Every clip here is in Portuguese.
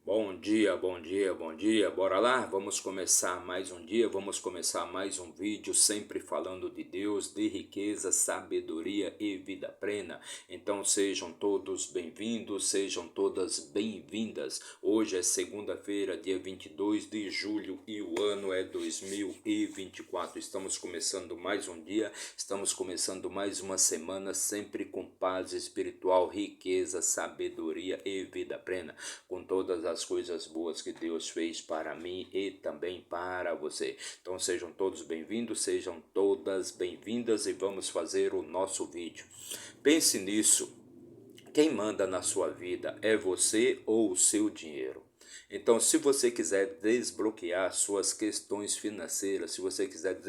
Bom dia, bom dia, bom dia. Bora lá? Vamos começar mais um dia, vamos começar mais um vídeo, sempre falando de Deus, de riqueza, sabedoria e vida plena. Então sejam todos bem-vindos, sejam todas bem-vindas. Hoje é segunda-feira, dia 22 de julho e o ano é 2024. Estamos começando mais um dia, estamos começando mais uma semana, sempre com paz espiritual, riqueza, sabedoria e vida plena, com todas as coisas boas que Deus fez para mim e também para você. Então sejam todos bem-vindos, sejam todas bem-vindas e vamos fazer o nosso vídeo. Pense nisso. Quem manda na sua vida é você ou o seu dinheiro? Então, se você quiser desbloquear suas questões financeiras, se você quiser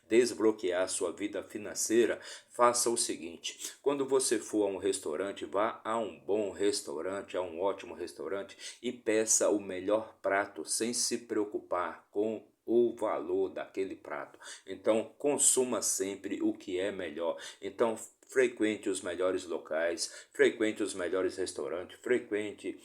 desbloquear sua vida financeira, faça o seguinte: quando você for a um restaurante, vá a um bom restaurante, a um ótimo restaurante e peça o melhor prato, sem se preocupar com o valor daquele prato. Então, consuma sempre o que é melhor. Então, frequente os melhores locais, frequente os melhores restaurantes, frequente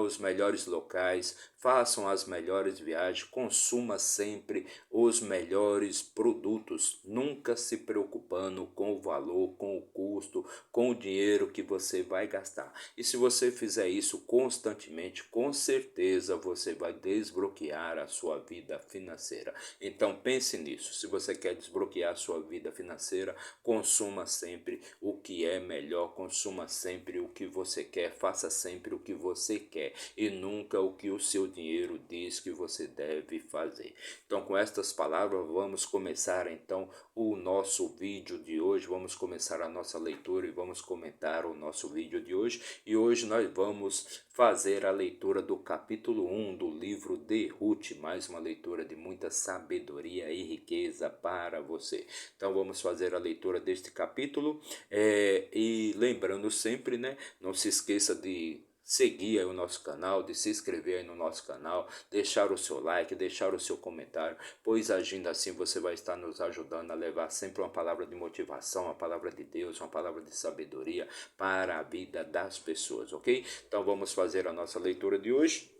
os melhores locais, façam as melhores viagens, consuma sempre os melhores produtos, nunca se preocupando com o valor, com o custo, com o dinheiro que você vai gastar. E se você fizer isso constantemente, com certeza você vai desbloquear a sua vida financeira. Então pense nisso. Se você quer desbloquear a sua vida financeira, consuma sempre o que é melhor, consuma sempre o que você quer, faça sempre o que você quer e nunca o que o seu dinheiro diz que você deve fazer. Então, com estas palavras, vamos começar então o nosso vídeo de hoje, vamos começar a nossa leitura e vamos comentar o nosso vídeo de hoje. E hoje nós vamos fazer a leitura do capítulo 1 do livro de Ruth, mais uma leitura de muita sabedoria e riqueza para você. Então vamos fazer a leitura deste capítulo e lembrando sempre, né, não se esqueça de seguir aí o nosso canal, de se inscrever aí no nosso canal, deixar o seu like, deixar o seu comentário, pois agindo assim você vai estar nos ajudando a levar sempre uma palavra de motivação, uma palavra de Deus, uma palavra de sabedoria para a vida das pessoas, ok? Então vamos fazer a nossa leitura de hoje.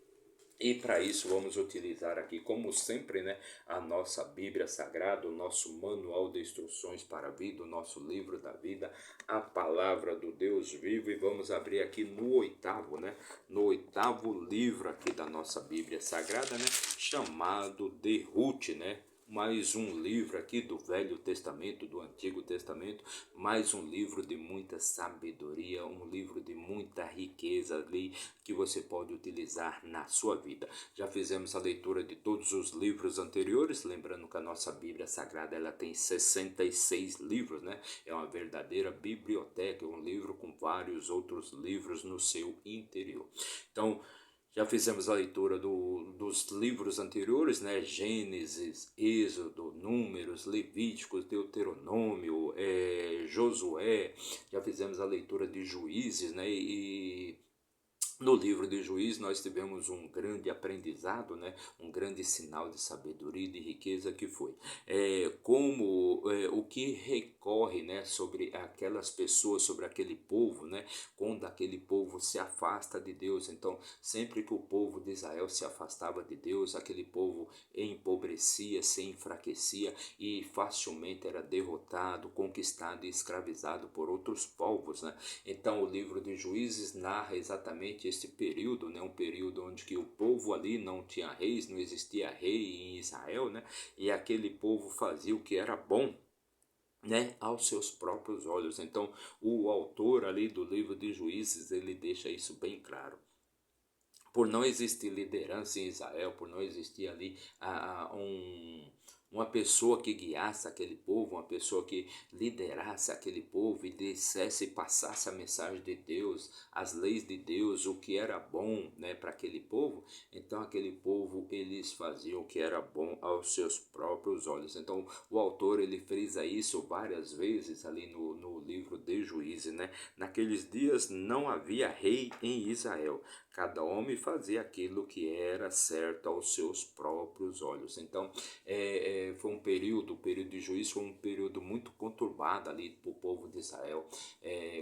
E para isso vamos utilizar aqui, como sempre, né, a nossa Bíblia Sagrada, o nosso manual de instruções para a vida, o nosso livro da vida, a palavra do Deus vivo. E vamos abrir aqui no oitavo, né, no oitavo livro aqui da nossa Bíblia Sagrada, né, chamado de Ruth, né. Mais um livro aqui do Velho Testamento, do Antigo Testamento, mais um livro de muita sabedoria, um livro de muita riqueza ali que você pode utilizar na sua vida. Já fizemos a leitura de todos os livros anteriores, lembrando que a nossa Bíblia Sagrada ela tem 66 livros, né? É uma verdadeira biblioteca, um livro com vários outros livros no seu interior. Então, já fizemos a leitura dos livros anteriores, né? Gênesis, Êxodo, Números, Levíticos, Deuteronômio, Josué. Já fizemos a leitura de Juízes, né? E no livro de Juízes nós tivemos um grande aprendizado, né? Um grande sinal de sabedoria e de riqueza que foi o que recorre, né? Sobre aquelas pessoas, sobre aquele povo, né? Quando aquele povo se afasta de Deus. Então sempre que o povo de Israel se afastava de Deus, aquele povo empobrecia, se enfraquecia e facilmente era derrotado, conquistado e escravizado por outros povos, né? Então o livro de Juízes narra exatamente este período, né? Um período onde que o povo ali não tinha reis, não existia rei em Israel, né? E aquele povo fazia o que era bom, né, aos seus próprios olhos. Então o autor ali do livro de Juízes ele deixa isso bem claro. Por não existir liderança em Israel, por não existir ali uma pessoa que guiasse aquele povo, uma pessoa que liderasse aquele povo e dissesse e passasse a mensagem de Deus, as leis de Deus, o que era bom, né, para aquele povo. Então aquele povo eles faziam o que era bom aos seus próprios olhos. Então o autor ele frisa isso várias vezes ali no livro de Juízes, né? Naqueles dias não havia rei em Israel. Cada homem fazia aquilo que era certo aos seus próprios olhos. Então, foi o período de juízo foi um período muito conturbado ali para o povo de Israel,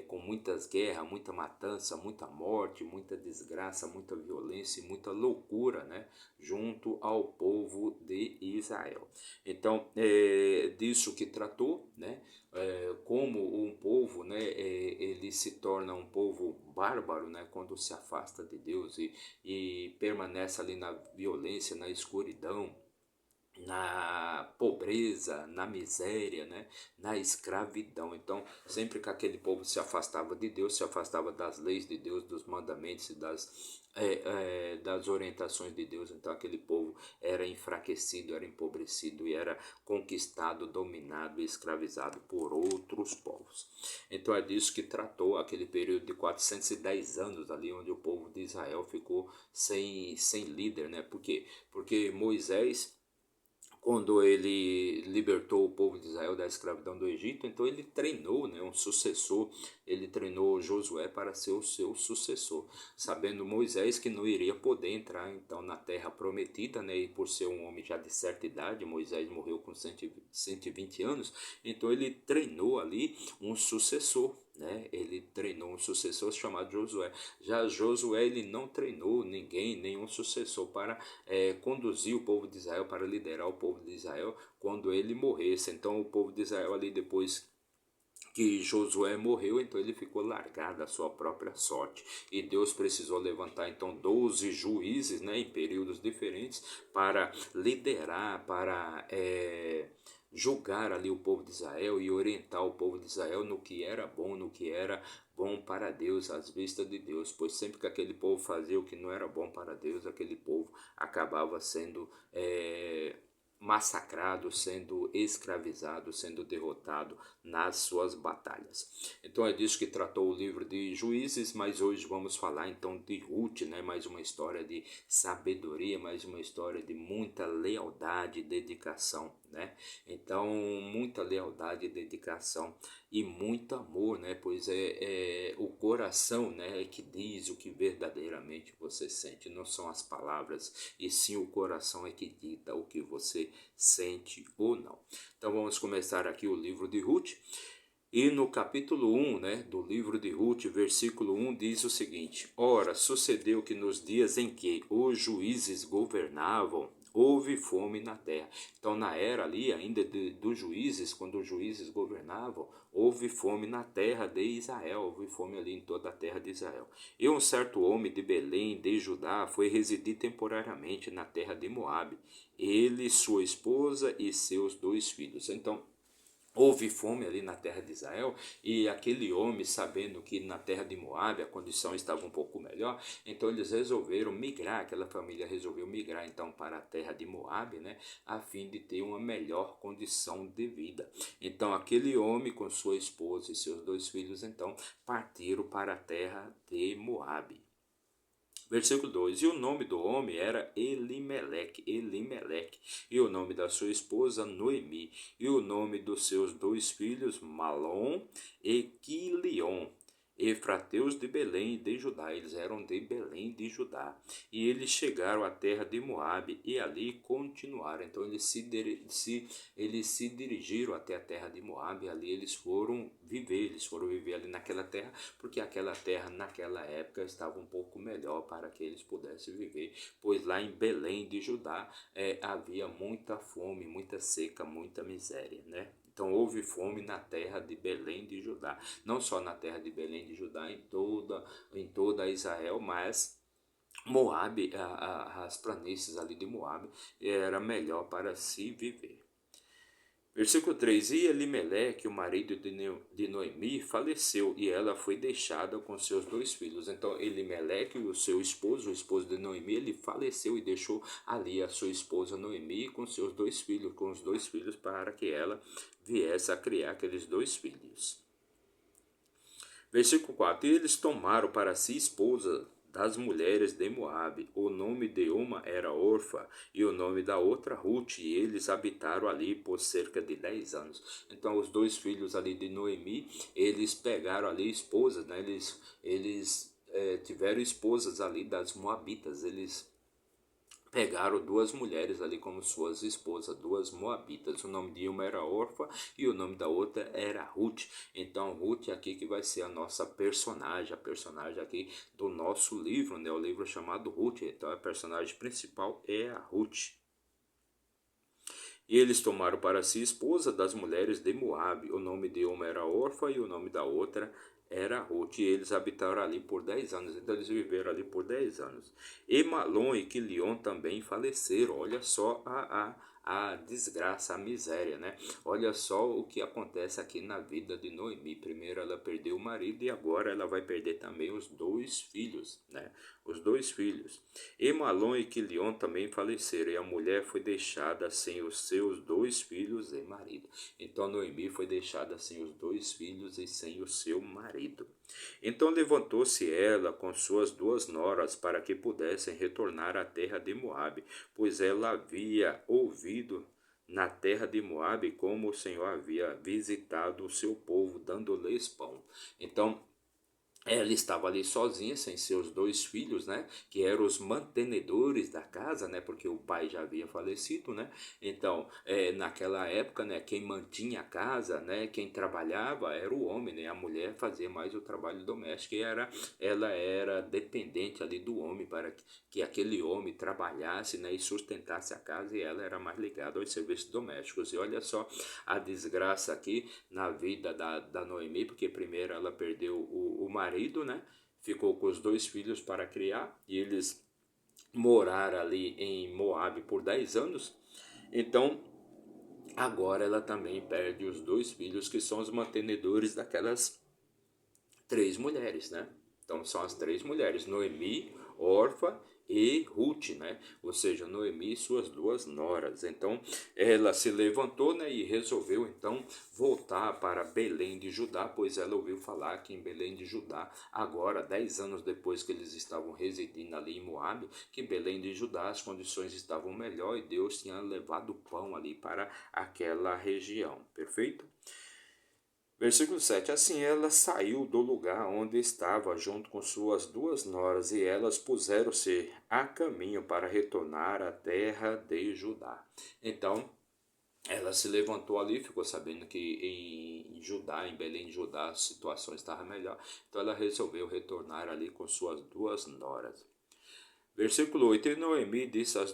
com muitas guerras, muita matança, muita morte, muita desgraça, muita violência e muita loucura, né, junto ao povo de Israel. Então, disso que tratou, né, como um povo, né, ele se torna um povo bárbaro, né, quando se afasta de Deus e permanece ali na violência, na escuridão, na pobreza, na miséria, né, na escravidão. Então, sempre que aquele povo se afastava de Deus, se afastava das leis de Deus, dos mandamentos e das orientações de Deus, então aquele povo era enfraquecido, era empobrecido e era conquistado, dominado e escravizado por outros povos. Então é disso que tratou aquele período de 410 anos ali, onde o povo de Israel ficou sem líder, né? Por quê? Porque Moisés, quando ele libertou o povo de Israel da escravidão do Egito, então ele treinou, né, um sucessor, ele treinou Josué para ser o seu sucessor, sabendo Moisés que não iria poder entrar então na terra prometida, né, e por ser um homem já de certa idade, Moisés morreu com 120 anos, então ele treinou ali um sucessor, né? Ele treinou um sucessor chamado Josué. Já Josué, ele não treinou ninguém, nenhum sucessor para conduzir o povo de Israel, para liderar o povo de Israel quando ele morresse. Então o povo de Israel ali, depois que Josué morreu, então ele ficou largado à sua própria sorte. E Deus precisou levantar então 12 juízes, né, em períodos diferentes, para liderar, para julgar ali o povo de Israel e orientar o povo de Israel no que era bom, no que era bom para Deus, às vistas de Deus, pois sempre que aquele povo fazia o que não era bom para Deus, aquele povo acabava sendo massacrado, sendo escravizado, sendo derrotado nas suas batalhas. Então é disso que tratou o livro de Juízes, mas hoje vamos falar então de Ruth, né? Mais uma história de sabedoria, mais uma história de muita lealdade e dedicação, né? Então, muita lealdade e dedicação e muito amor, né? Pois é o coração, né, é que diz o que verdadeiramente você sente, não são as palavras, e sim o coração é que dita o que você sente ou não. Então vamos começar aqui o livro de Ruth. E no capítulo 1, né, do livro de Ruth, versículo 1, diz o seguinte: Ora, sucedeu que nos dias em que os juízes governavam, houve fome na terra. Então, na era ali ainda dos juízes, quando os juízes governavam, houve fome na terra de Israel, houve fome ali em toda a terra de Israel. E um certo homem de Belém, de Judá, foi residir temporariamente na terra de Moabe, ele, sua esposa e seus 2 filhos. Então, houve fome ali na terra de Israel, e aquele homem, sabendo que na terra de Moabe a condição estava um pouco melhor, então eles resolveram migrar, aquela família resolveu migrar então para a terra de Moabe, né, a fim de ter uma melhor condição de vida. Então aquele homem com sua esposa e seus 2 filhos então partiram para a terra de Moabe. Versículo 2: E o nome do homem era Elimeleque, e o nome da sua esposa Noemi, e o nome dos seus 2 filhos Malom e Quilion, efrateus de Belém e de Judá. Eles eram de Belém de Judá. E eles chegaram à terra de Moabe e ali continuaram. Então eles se dirigiram até a terra de Moabe, e ali eles foram viver ali naquela terra, porque aquela terra naquela época estava um pouco melhor para que eles pudessem viver, pois lá em Belém de Judá havia muita fome, muita seca, muita miséria, né? Então houve fome na terra de Belém de Judá, não só na terra de Belém de Judá, em toda Israel, mas Moabe, as planícies ali de Moabe, era melhor para se viver. Versículo 3: E Elimeleque, o marido de Noemi, faleceu, e ela foi deixada com seus 2 filhos. Então Elimeleque, o seu esposo, o esposo de Noemi, ele faleceu e deixou ali a sua esposa Noemi com seus 2 filhos, com os 2 filhos, para que ela viesse a criar aqueles 2 filhos. Versículo 4: E eles tomaram para si esposa das mulheres de Moabe. O nome de uma era Orfa e o nome da outra Ruth, e eles habitaram ali por cerca de 10 anos. Então os 2 filhos ali de Noemi, eles pegaram ali esposas, né? Eles tiveram esposas ali das Moabitas, eles pegaram duas mulheres ali como suas esposas, duas moabitas. O nome de uma era Orfa e o nome da outra era Ruth. Então Ruth aqui que vai ser a nossa personagem, a personagem aqui do nosso livro, né? O livro chamado Ruth. Então a personagem principal é a Ruth. E eles tomaram para si esposa das mulheres de Moabe. O nome de uma era Orfa e o nome da outra era Ruth. E eles habitaram ali por 10 anos. Então eles viveram ali por 10 anos. E Malom e Quilion também faleceram. Olha só a desgraça, a miséria, né? Olha só o que acontece aqui na vida de Noemi. Primeiro ela perdeu o marido e agora ela vai perder também os dois filhos, né? Os dois filhos. E Malom e Quilion também faleceram, e a mulher foi deixada sem os seus dois filhos e marido. Então Noemi foi deixada sem os dois filhos e sem o seu marido. Então levantou-se ela com suas duas noras para que pudessem retornar à terra de Moabe, pois ela havia ouvido na terra de Moabe como o Senhor havia visitado o seu povo, dando-lhes pão. Então ela estava ali sozinha, sem seus dois filhos, né? Que eram os mantenedores da casa, né? Porque o pai já havia falecido, né? Então, naquela época, né? Quem mantinha a casa, né? Quem trabalhava era o homem, né? A mulher fazia mais o trabalho doméstico e ela era dependente ali do homem para que aquele homem trabalhasse, né? E sustentasse a casa, e ela era mais ligada aos serviços domésticos. E olha só a desgraça aqui na vida da Noemi, porque primeiro ela perdeu o marido, né? Ficou com os dois filhos para criar e eles moraram ali em Moabe por 10 anos. Então, agora ela também perde os dois filhos que são os mantenedores daquelas três mulheres, né? Então são as três mulheres, Noemi, Orfa e Ruth, né? Ou seja, Noemi e suas duas noras. Então ela se levantou, né, e resolveu então voltar para Belém de Judá, pois ela ouviu falar que em Belém de Judá, agora 10 anos depois que eles estavam residindo ali em Moabe, que em Belém de Judá as condições estavam melhor e Deus tinha levado pão ali para aquela região. Perfeito? Versículo 7. Assim ela saiu do lugar onde estava junto com suas duas noras, e elas puseram-se a caminho para retornar à terra de Judá. Então, ela se levantou ali, ficou sabendo que em Judá, em Belém de Judá, a situação estava melhor. Então ela resolveu retornar ali com suas duas noras. Versículo 8. E Noemi disse às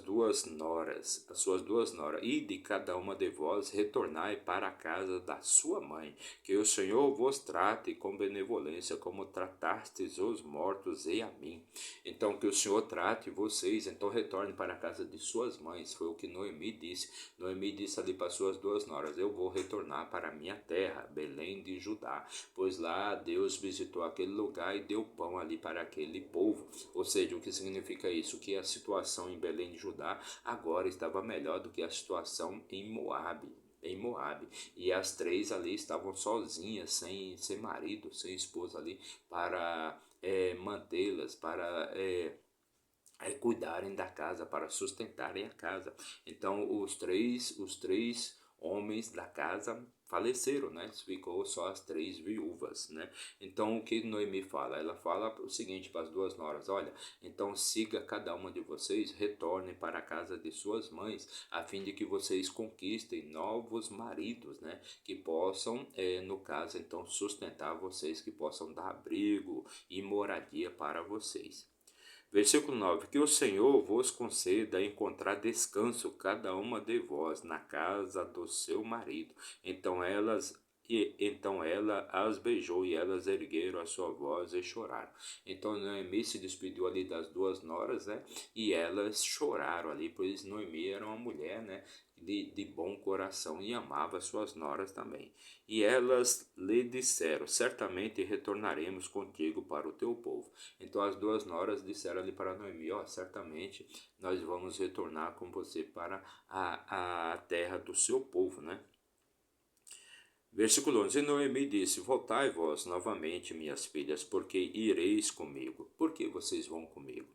suas duas noras, ide cada uma de vós, retornai para a casa da sua mãe, que o Senhor vos trate com benevolência, como tratastes os mortos e a mim. Então, que o Senhor trate vocês, então retorne para a casa de suas mães, foi o que Noemi disse. Noemi disse ali para suas duas noras, eu vou retornar para a minha terra, Belém de Judá, pois lá Deus visitou aquele lugar e deu pão ali para aquele povo. Ou seja, o que significa isso? Que a situação em Belém de Judá agora estava melhor do que a situação em Moabe. E as três ali estavam sozinhas, sem marido, sem esposa ali, para mantê-las, para cuidarem da casa, para sustentarem a casa. Então os três homens da casa faleceram, né? Ficou só as três viúvas, né? Então o que Noemi fala? Ela fala o seguinte para as duas noras: olha, então siga cada uma de vocês, retornem para a casa de suas mães, a fim de que vocês conquistem novos maridos, né? Que possam, no caso, então sustentar vocês, que possam dar abrigo e moradia para vocês. Versículo 9: que o Senhor vos conceda encontrar descanso cada uma de vós na casa do seu marido. Então ela as beijou, e elas ergueram a sua voz e choraram. Então Noemi se despediu ali das duas noras, né? E elas choraram ali, pois Noemi era uma mulher, né? De bom coração, e amava suas noras também. E elas lhe disseram: certamente retornaremos contigo para o teu povo. Então as duas noras disseram ali para Noemi: ó, certamente nós vamos retornar com você para a terra do seu povo, né? Versículo 11. E Noemi disse: voltai vós novamente, minhas filhas, porque ireis comigo. Por que vocês vão comigo?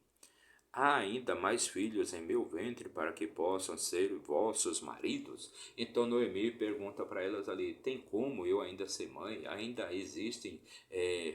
há ainda mais filhos em meu ventre para que possam ser vossos maridos? Então Noemi pergunta para elas ali: tem como eu ainda ser mãe? Ainda existem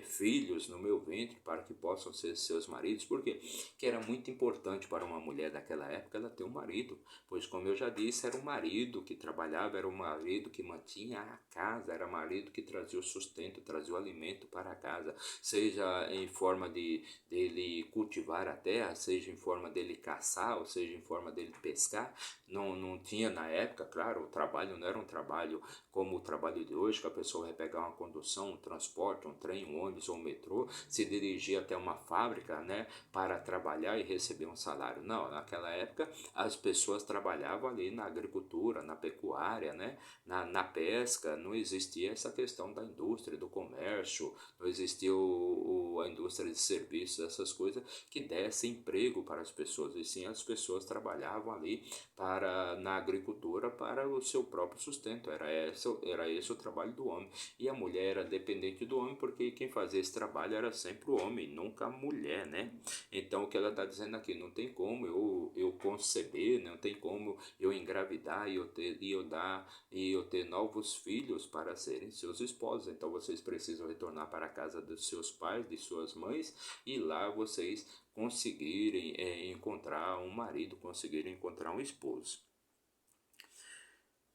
filhos no meu ventre para que possam ser seus maridos? Por quê? Que era muito importante para uma mulher daquela época ela ter um marido, pois, como eu já disse, era o marido que trabalhava, era o marido que mantinha a casa, era o marido que trazia o sustento, trazia o alimento para a casa, seja em forma de dele cultivar a terra, seja em forma dele caçar, ou seja em forma dele pescar. Não tinha na época, claro, o trabalho não era um trabalho como o trabalho de hoje, que a pessoa vai pegar uma condução, um transporte, um trem, um ônibus ou um metrô, se dirigir até uma fábrica, né, para trabalhar e receber um salário. Não, naquela época as pessoas trabalhavam ali na agricultura, na pecuária, né, na pesca. Não existia essa questão da indústria, do comércio, não existia a indústria de serviços, essas coisas que dessem emprego para as pessoas, e sim as pessoas trabalhavam ali na agricultura para o seu próprio sustento. Era esse o trabalho do homem, e a mulher era dependente do homem, porque quem fazia esse trabalho era sempre o homem, nunca a mulher, né? Então o que ela está dizendo aqui: não tem como eu conceber, não tem como eu engravidar e eu ter novos filhos para serem seus esposos. Então vocês precisam retornar para a casa dos seus pais, de suas mães, e lá vocês conseguirem encontrar um marido, conseguirem encontrar um esposo.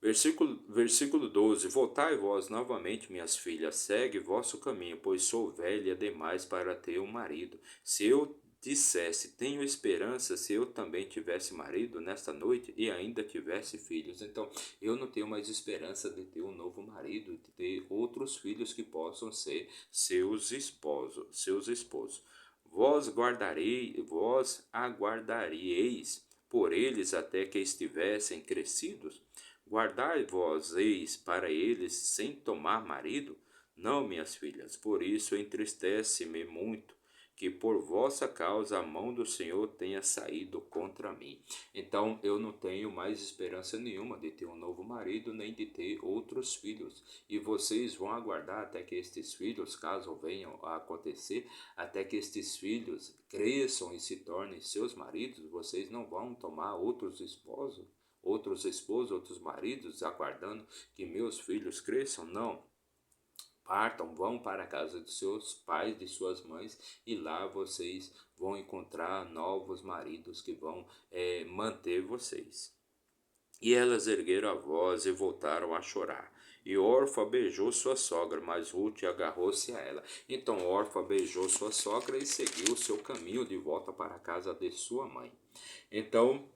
Versículo 12: Voltai vós novamente, minhas filhas, segue vosso caminho, pois sou velha demais para ter um marido. Se eu dissesse, tenho esperança, se eu também tivesse marido nesta noite e ainda tivesse filhos. Então, eu não tenho mais esperança de ter um novo marido, de ter outros filhos que possam ser seus esposos. Vós aguardareis por eles até que estivessem crescidos? Guardai vós eis para eles sem tomar marido? Não, minhas filhas, por isso entristece-me muito que por vossa causa a mão do Senhor tenha saído contra mim. Então eu não tenho mais esperança nenhuma de ter um novo marido, nem de ter outros filhos. E vocês vão aguardar até que estes filhos, caso venham a acontecer, até que estes filhos cresçam e se tornem seus maridos. Vocês não vão tomar outros esposos, outros maridos, aguardando que meus filhos cresçam? Não. Partam, vão para a casa de seus pais, de suas mães, e lá vocês vão encontrar novos maridos que vão manter vocês. E elas ergueram a voz e voltaram a chorar. E Orfa beijou sua sogra, mas Ruth agarrou-se a ela. Então Orfa beijou sua sogra e seguiu o seu caminho de volta para a casa de sua mãe. Então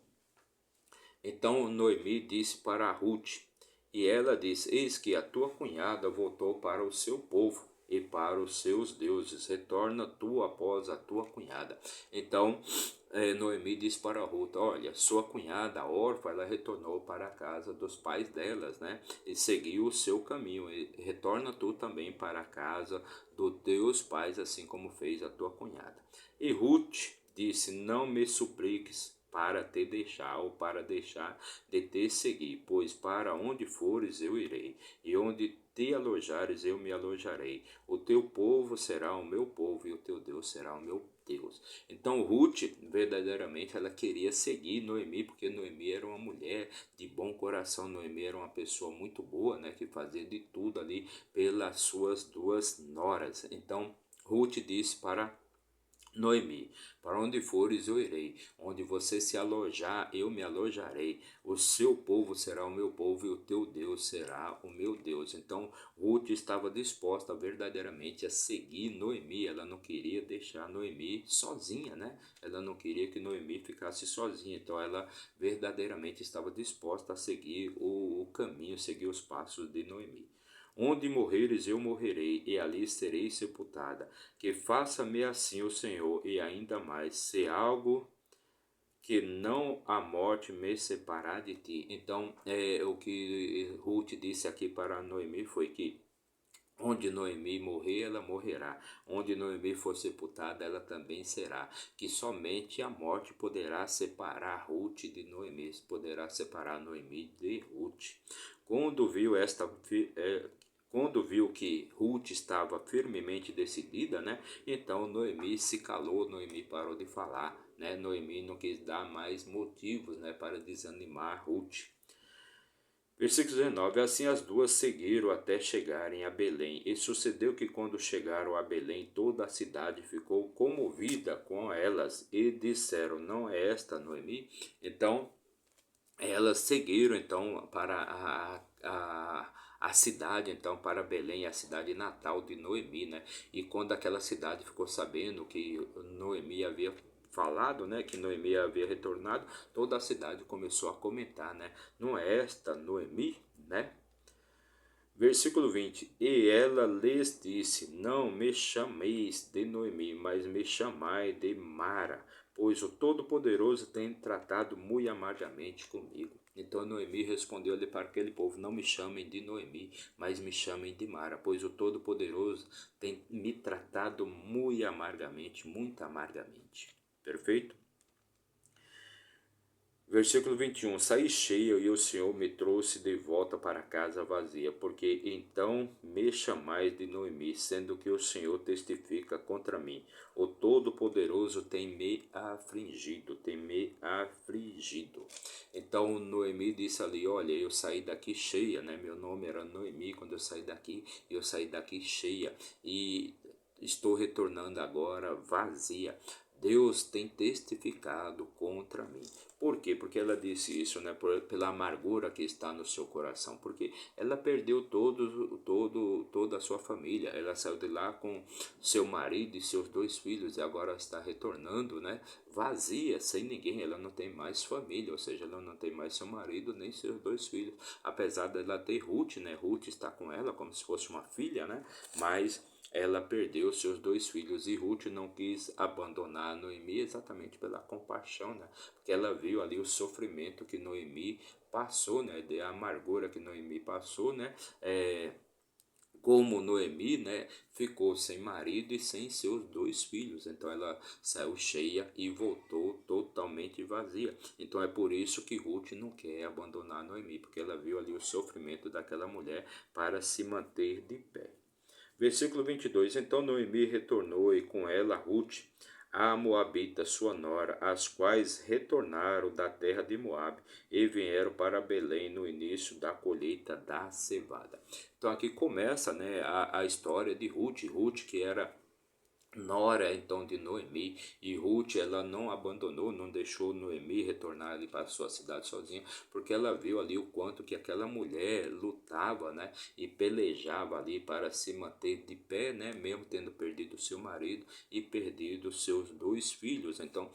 Noemi disse para Ruth, e ela disse: Eis que a tua cunhada voltou para o seu povo e para os seus deuses. Retorna tu após a tua cunhada. Então Noemi disse para Ruth: Olha, sua cunhada, a Orfa, ela retornou para a casa dos pais delas, né? E seguiu o seu caminho. E retorna tu também para a casa dos teus pais, assim como fez a tua cunhada. E Ruth disse: Não me supliques para te deixar, ou para deixar de te seguir, pois para onde fores eu irei, e onde te alojares eu me alojarei. O teu povo será o meu povo, e o teu Deus será o meu Deus. Então Ruth, verdadeiramente, ela queria seguir Noemi, porque Noemi era uma mulher de bom coração. Noemi era uma pessoa muito boa, né, que fazia de tudo ali pelas suas duas noras. Então Ruth disse para Noemi: Para onde fores eu irei, onde você se alojar eu me alojarei, o seu povo será o meu povo e o teu Deus será o meu Deus. Então Ruth estava disposta verdadeiramente a seguir Noemi. Ela não queria deixar Noemi sozinha, né? Ela não queria que Noemi ficasse sozinha. Então ela verdadeiramente estava disposta a seguir o caminho, seguir os passos de Noemi. Onde morreres eu morrerei, e ali serei sepultada. Que faça-me assim o Senhor, e ainda mais, se algo que não a morte me separar de ti. Então, o que Ruth disse aqui para Noemi foi que onde Noemi morrer, ela morrerá. Onde Noemi for sepultada, ela também será. Que somente a morte poderá separar Ruth de Noemi, poderá separar Noemi de Ruth. Quando viu esta Quando viu que Ruth estava firmemente decidida, né? Então Noemi se calou, Noemi parou de falar, né? Noemi não quis dar mais motivos, né, para desanimar Ruth. Versículo 19: Assim as duas seguiram até chegarem a Belém. E sucedeu que quando chegaram a Belém, toda a cidade ficou comovida com elas e disseram: Não é esta Noemi? Então elas seguiram então para a cidade, então para Belém, a cidade natal de Noemi, né? E quando aquela cidade ficou sabendo que Noemi havia falado, né, que Noemi havia retornado, toda a cidade começou a comentar, né? Não é esta Noemi, né? Versículo 20: E ela lhes disse: Não me chameis de Noemi, mas me chamai de Mara, pois o Todo-Poderoso tem tratado muito amargamente comigo. Então Noemi respondeu-lhe para aquele povo: Não me chamem de Noemi, mas me chamem de Mara, pois o Todo-Poderoso tem me tratado muito amargamente, muito amargamente. Perfeito? Versículo 21: Saí cheio e o Senhor me trouxe de volta para casa vazia, porque então me chamais de Noemi, sendo que o Senhor testifica contra mim. O Todo-Poderoso tem me afligido, tem me afligido. Então Noemi disse ali: Olha, eu saí daqui cheia, né? Meu nome era Noemi quando eu saí daqui cheia e estou retornando agora vazia. Deus tem testificado contra mim. Por quê? Porque ela disse isso, né? Pela amargura que está no seu coração. Porque ela perdeu toda a sua família. Ela saiu de lá com seu marido e seus 2 filhos e agora está retornando, né? Vazia, sem ninguém. Ela não tem mais família, ou seja, ela não tem mais seu marido nem seus 2 filhos. Apesar dela ter Ruth, né? Ruth está com ela como se fosse uma filha, né? Mas ela perdeu seus 2 filhos e Ruth não quis abandonar Noemi exatamente pela compaixão, né? Porque ela viu ali o sofrimento que Noemi passou, né? De amargura que Noemi passou, né? Como Noemi, né, ficou sem marido e sem seus 2 filhos, então ela saiu cheia e voltou totalmente vazia. Então é por isso que Ruth não quer abandonar Noemi, porque ela viu ali o sofrimento daquela mulher para se manter de pé. Versículo 22: Então Noemi retornou e com ela Ruth, a Moabita, sua nora, as quais retornaram da terra de Moabe e vieram para Belém no início da colheita da cevada. Então aqui começa, né, a história de Ruth. Ruth que era nora então de Noemi, e Ruth ela não abandonou, não deixou Noemi retornar ali para a sua cidade sozinha, porque ela viu ali o quanto que aquela mulher lutava, né, e pelejava ali para se manter de pé, né, mesmo tendo perdido seu marido e perdido seus 2 filhos. Então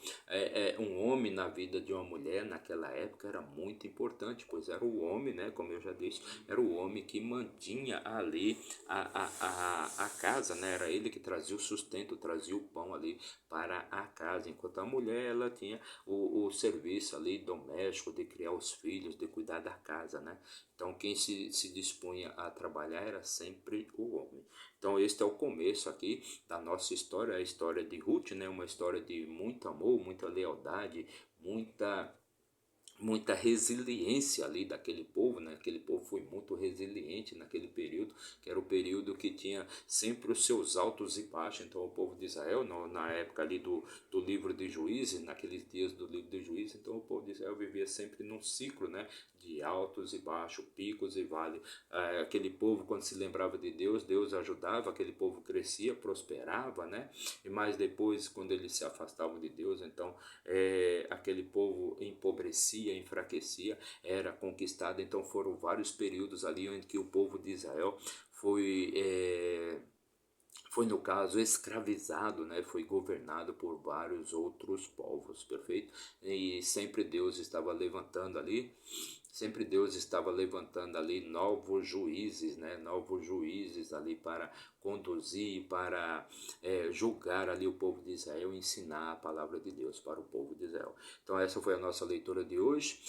um homem na vida de uma mulher naquela época era muito importante, pois era o homem, né, como eu já disse, era o homem que mantinha ali a casa, né, era ele que trazia o sustento, trazia o pão ali para a casa, enquanto a mulher ela tinha o serviço ali doméstico de criar os filhos, de cuidar da casa, né? Então quem se dispunha a trabalhar era sempre o homem. Então este é o começo aqui da nossa história, a história de Ruth, né? Uma história de muito amor, muita lealdade, muita resiliência ali daquele povo, né? Aquele povo foi muito resiliente naquele período, que era o período que tinha sempre os seus altos e baixos. Então o povo de Israel, na época ali do livro de Juízes, naqueles dias do livro de Juízes, então o povo de Israel vivia sempre num ciclo, né? De altos e baixos, picos e vales. Aquele povo, quando se lembrava de Deus, Deus ajudava, aquele povo crescia, prosperava, né? E mais depois, quando eles se afastavam de Deus, então aquele povo empobrecia, enfraquecia, era conquistado. Então foram vários períodos ali em que o povo de Israel foi no caso escravizado, né? Foi governado por vários outros povos, perfeito? E sempre Deus estava levantando ali novos juízes, né? Novos juízes ali para conduzir, para julgar ali o povo de Israel, ensinar a palavra de Deus para o povo de Israel. Então essa foi a nossa leitura de hoje.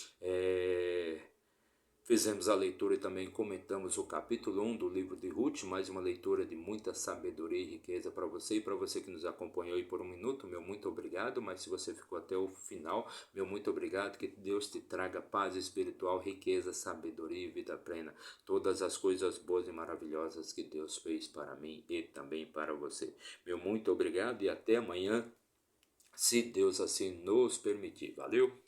Fizemos a leitura e também comentamos o capítulo 1 do livro de Ruth, mais uma leitura de muita sabedoria e riqueza para você. E para você que nos acompanhou aí por um minuto, meu muito obrigado. Mas se você ficou até o final, meu muito obrigado. Que Deus te traga paz espiritual, riqueza, sabedoria e vida plena. Todas as coisas boas e maravilhosas que Deus fez para mim e também para você. Meu muito obrigado e até amanhã, se Deus assim nos permitir. Valeu!